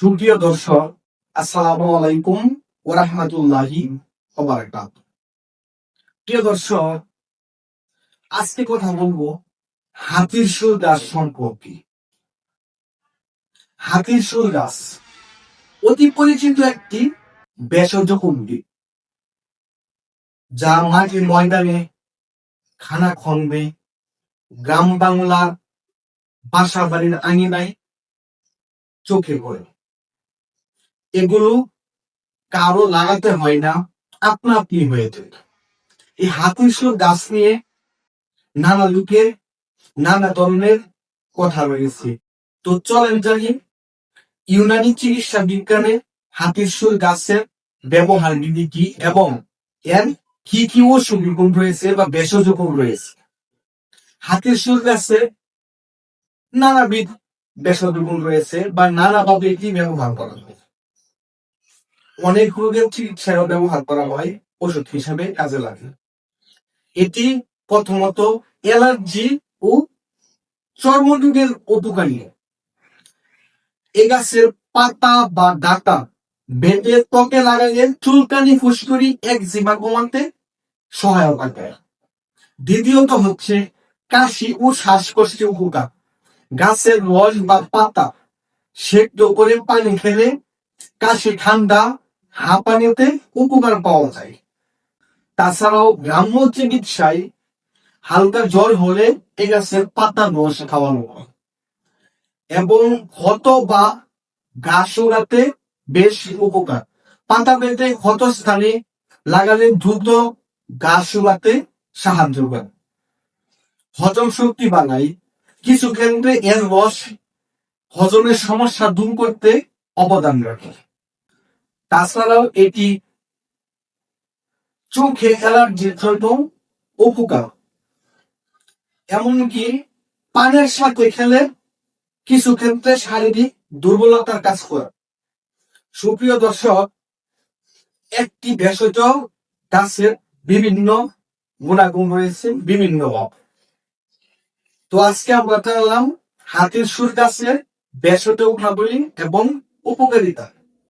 সুপ্রিয় দর্শক, আসসালামু আলাইকুম ওয়া রাহমাতুল্লাহি ওয়া বারাকাতুহু। প্রিয় দর্শক, আজকে কথা বলবো হাতির শুল গাছ সম্পর্কে। হাতির শুল গাছ অতি পরিচিত একটি ভেষজ উদ্ভিদ, যা মাটির ময়দানে, খানা খন্দে, গ্রাম বাংলার বাসা বাড়ির আঙিনায় চোখে পড়ে। এগুলো কারো লাগাতে হয় না, আপনা আপনি হয়ে যায়। এই হাতির শুল গাছ নিয়ে নানা লোকের নানা ধরনের কথা রয়েছে। তো চলেন জানি ইউনানি চিকিৎসা বিজ্ঞানে হাতির শুল গাছের ব্যবহার বিধি কি এবং এর কি কি ঔষধি গুণ রয়েছে বা ভেষজ গুণ রয়েছে। হাতির শুল গাছে নানাবিধ ভেষজ গুণ রয়েছে বা নানাভাবে এটি ব্যবহার করা হয়। অনেক রোগের চিকিৎসায় ব্যবহার করা হয়, ওষুধ হিসাবে কাজে লাগে। এটি প্রথমত অ্যালার্জি ও চর্মরোগের উপকারী। এ গাছের পাতা বা ডাঁটা বেটে ত্বকে লাগালে চুলকানি, ফুসকুড়ি, একজিমা কমাতে সহায়তা করে। দ্বিতীয়ত হচ্ছে কাশি ও শ্বাসকষ্টে উপকার। গাছের রস বা পাতা সেদ্ধ করে পানি খেলে কাশি, ঠান্ডা, হাঁপানিতে উপকার পাওয়া যায়। তাছাড়াও গ্রাম্য চিকিৎসায় হালকা জ্বর হলে এ গাছের পাতার রস খাওয়ানো হয় এবং ক্ষত বা ঘা শুকাতে বেশ উপকার। পাতা বেটে ক্ষত স্থানে লাগালে দ্রুত ঘা শুকাতে সাহায্য করে। হজম শক্তি বাড়ায়। কিছু ক্ষেত্রে এর রস হজমের সমস্যা দূর করতে অবদান রাখে। তাছাড়াও এটি চোখে অ্যালার্জির জন্য উপকার। এমনকি পানের সাথে খেলে কিছু ক্ষেত্রে শারীরিক দুর্বলতার কাজ করে। সুপ্রিয় দর্শক, একটি ভেষজ গাছের বিভিন্ন গুণাগুণ রয়েছে, বিভিন্ন ভাব। তো আজকে আমরা জানলাম হাতির শুল গাছের ভেষজ গুণাবলী এবং উপকারিতা।